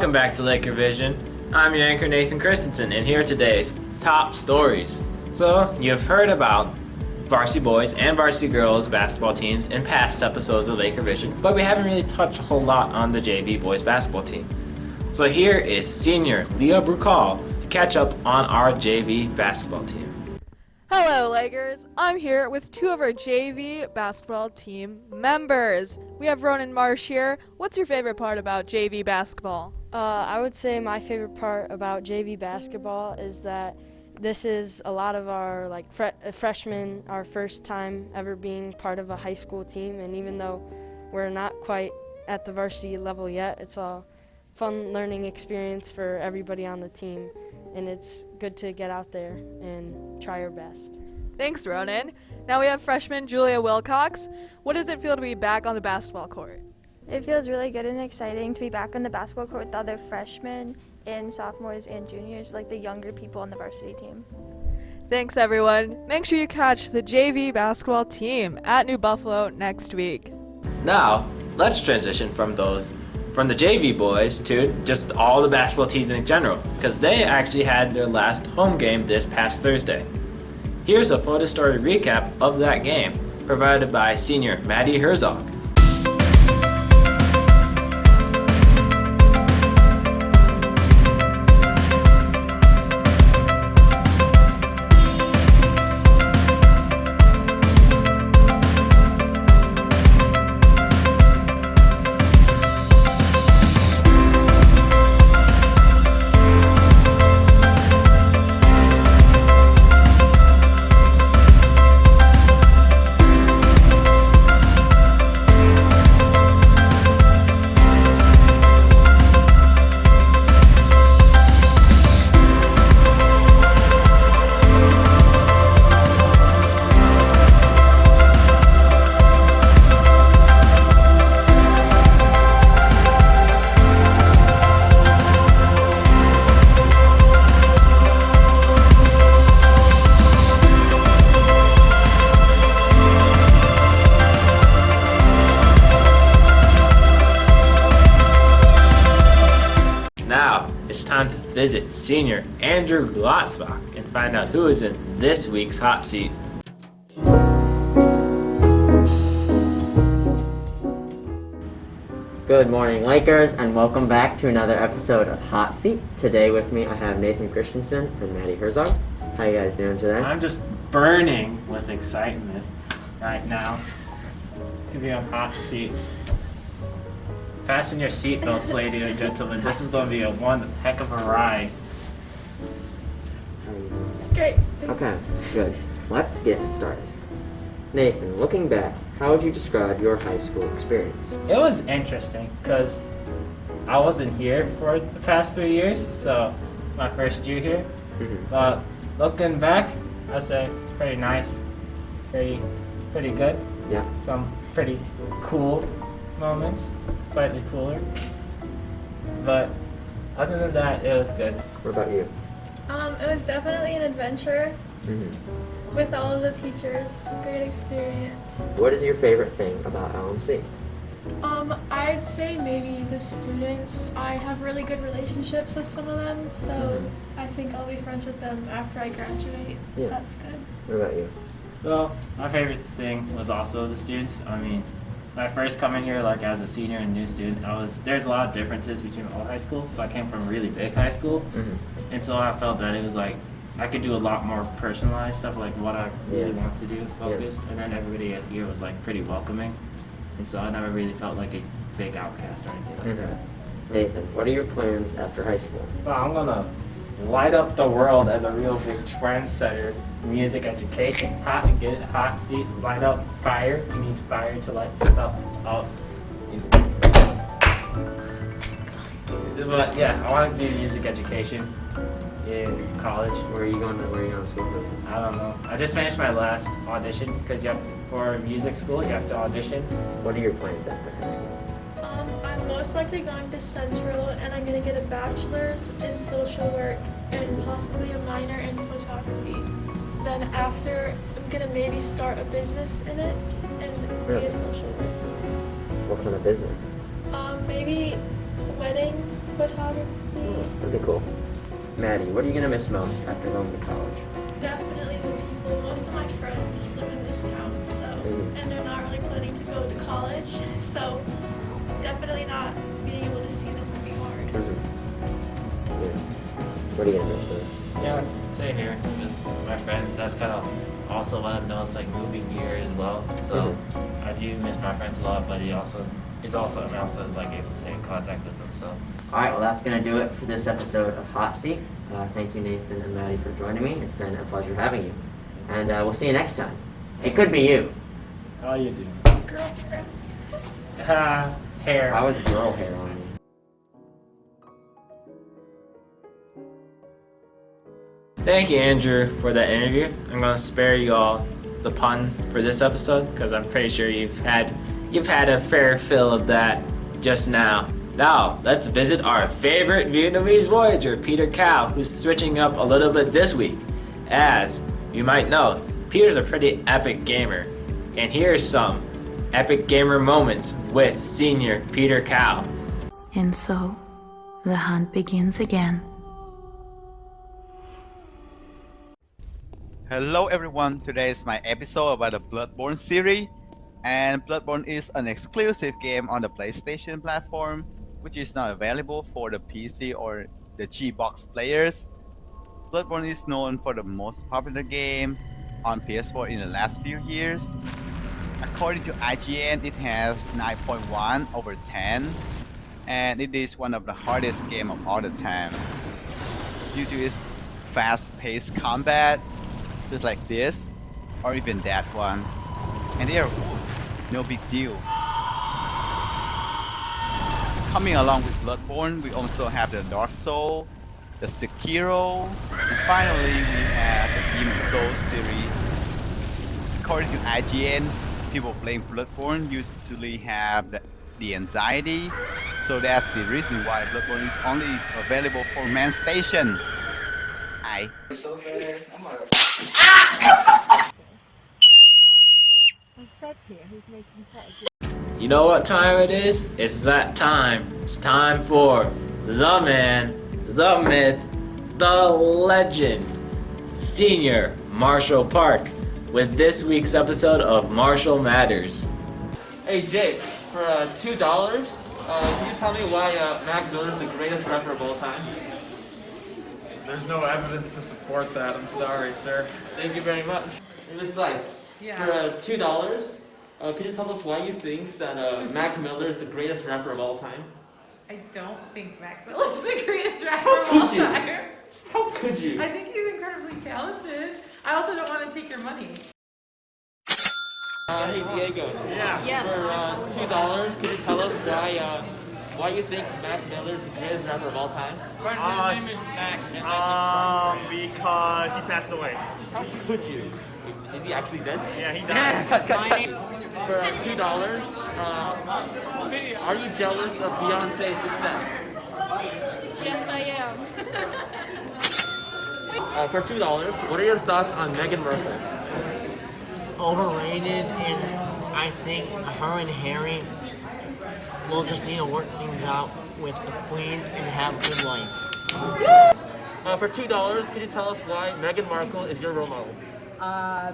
Welcome back to Laker Vision. I'm your anchor Nathan Christensen, and here are today's top stories. So, you've heard about varsity boys and varsity girls basketball teams in past episodes of Laker Vision, but we haven't really touched a whole lot on the JV boys basketball team. So here is senior Leah Brucal to catch up on our JV basketball team. Hello, Lakers. I'm here with two of our JV basketball team members. We have Ronan Marsh here. What's your favorite part about JV basketball? I would say my favorite part about JV basketball is that this is a lot of our freshmen, our first time ever being part of a high school team, and even though we're not quite at the varsity level yet, it's a fun learning experience for everybody on the team, and it's good to get out there and try our best. Thanks, Ronan. Now we have freshman Julia Wilcox. What does it feel to be back on the basketball court? It feels really good and exciting to be back on the basketball court with other freshmen and sophomores and juniors, like the younger people on the varsity team. Thanks, everyone. Make sure you catch the JV basketball team at New Buffalo next week. Now, let's transition from the JV boys to just all the basketball teams in general, because they actually had their last home game this past Thursday. Here's a photo story recap of that game, provided by senior Maddie Herzog. Now, it's time to visit senior Andrew Glotzbach and find out who is in this week's hot seat. Good morning, Lakers, and welcome back to another episode of Hot Seat. Today with me, I have Nathan Christensen and Maddie Herzog. How you guys doing today? I'm just burning with excitement right now to be on Hot Seat. Fasten your seatbelts, ladies and gentlemen. This is going to be one heck of a ride. How are you doing? Great. Okay, good. Let's get started. Nathan, looking back, how would you describe your high school experience? It was interesting because I wasn't here for the past 3 years, so my first year here. But looking back, I'd say it's pretty nice, pretty good. Yeah. Some pretty cool moments, slightly cooler. But other than that, it was good. What about you? It was definitely an adventure Mm-hmm. with all of the teachers. Great experience. What is your favorite thing about LMC? I'd say maybe the students. I have really good relationships with some of them, so I think I'll be friends with them after I graduate. Yeah. That's good. What about you? Well, my favorite thing was also the students. I mean, when I first come in here, like as a senior and new student, there's a lot of differences between all high school. So I came from a really big high school, and so I felt that it was like I could do a lot more personalized stuff, like what I really want to do, focused. And then everybody here was like pretty welcoming, and so I never really felt like a big outcast or anything like that. Nathan, what are your plans after high school? Well, I'm gonna light up the world as a real big trendsetter. Music education, hot seat, light up fire. You need fire to light stuff up. But yeah, I want to do music education in college. Where are you going to school? I don't know. I just finished my last audition because for music school you have to audition. What are your plans after high school? I'm most likely going to Central, and I'm going to get a bachelor's in social work and possibly a minor in photography. Then after, I'm going to maybe start a business in it and be Really? a social worker. What kind of business? Maybe wedding photography. That'd be cool. Maddie, what are you gonna miss most after going to college? Definitely the people. Most of my friends live in this town, so and they're not really planning to go to college, so definitely not being able to see them would be hard. Yeah. What are you gonna miss most? Yeah, same here. Just my friends. That's kind of also one of those like moving year as well. So I do miss my friends a lot, but I'm also like able to stay in contact with them. So All right, well, that's going to do it for this episode of Hot Seat. Thank you, Nathan and Maddie, for joining me. It's been a pleasure having you. And we'll see you next time. It could be you. how you do? Girlfriend. Hair. Why was girl hair on me? Thank you, Andrew, for that interview. I'm gonna spare you all the pun for this episode because I'm pretty sure you've had a fair fill of that just now. Now, let's visit our favorite Vietnamese voyager, Peter Cao, who's switching up a little bit this week. As you might know, Peter's a pretty epic gamer, and here's some epic gamer moments with senior Peter Cao. And so, the hunt begins again. Hello everyone, today is my episode about the Bloodborne series, and Bloodborne is an exclusive game on the PlayStation platform, which is not available for the PC or the G-Box players. Bloodborne is known for the most popular game on PS4 in the last few years. According to IGN, it has 9.1 over 10, and it is one of the hardest games of all the time. Due to its fast-paced combat, just like this, or even that one. And they are wolves, no big deal. Coming along with Bloodborne, we also have the Dark Souls, the Sekiro, and finally we have the Demon Souls series. According to IGN, people playing Bloodborne usually have the anxiety, so that's the reason why Bloodborne is only available for Man Station. You know what time it is? It's that time. It's time for the man, the myth, the legend, Senior Marshall Park, with this week's episode of Marshall Matters. Hey Jake, for $2, can you tell me why Mac Miller is the greatest rapper of all time? There's no evidence to support that. I'm sorry, sir. Thank you very much. Hey, Miss Dice, for $2, can you tell us why you think that Mac Miller is the greatest rapper of all time? I don't think Mac Miller's the greatest rapper of all time. How could you? I think he's incredibly talented. I also don't want to take your money. Hey Diego. Yeah. Yes. For $2, can you tell us why you think Mac Miller is the greatest rapper of all time? His name is Mac. Because he passed away. How could you? Is he actually dead? Yeah, he died. For $2, are you jealous of Beyonce's success? Yes, I am. For $2, what are your thoughts on Meghan Markle? Overrated, and I think her and Harry will just need to work things out with the Queen and have a good life. For $2, can you tell us why Meghan Markle is your role model?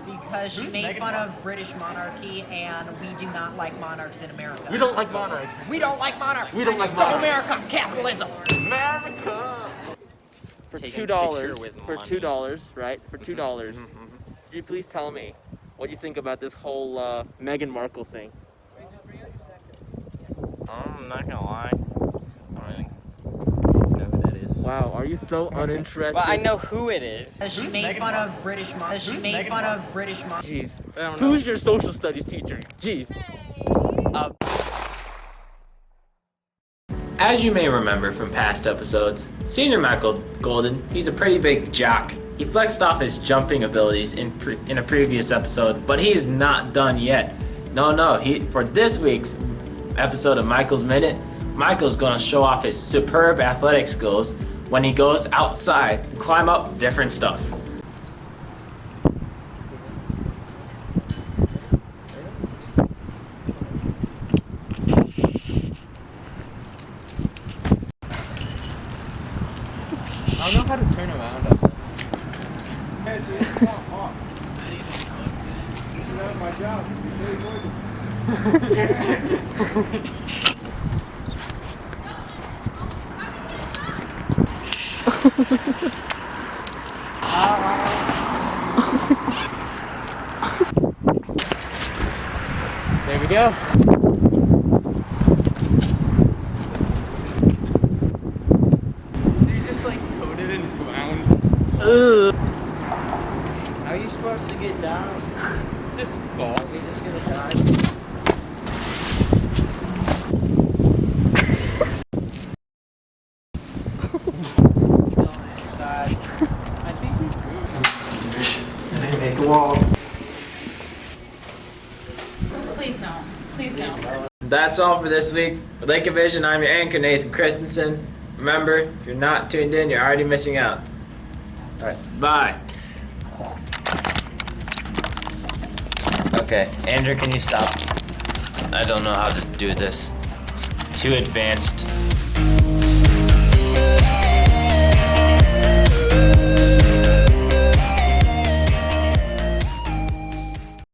Because she made fun of British monarchy, and we do not like monarchs in America. We don't like monarchs. We don't like monarchs. We don't like Go monarchs. America, capitalism. America. For $2, right? For $2, could you please tell me what you think about this whole Meghan Markle thing? I'm not gonna lie. I don't really know who that is. Wow, are you so uninterested? Well, I know who it is. She made fun of British monarchy. She made fun of British monarchy. Jeez, who's your social studies teacher? Jeez. As you may remember from past episodes, Senior Michael Golden, he's a pretty big jock. He flexed off his jumping abilities in a previous episode, but he's not done yet. No, for this week's episode of Michael's Minute, Michael's gonna show off his superb athletic skills when he goes outside and climb up different stuff. There we go. They just like coated in brown. How are you supposed to get down? Just fall. You're just gonna die. I think we grew. Make a wall. Please no. Please no. That's all for this week. For Laker Vision, I'm your anchor, Nathan Christensen. Remember, if you're not tuned in, you're already missing out. Alright, bye. Okay, Andrew, can you stop? I don't know how to do this. Too advanced.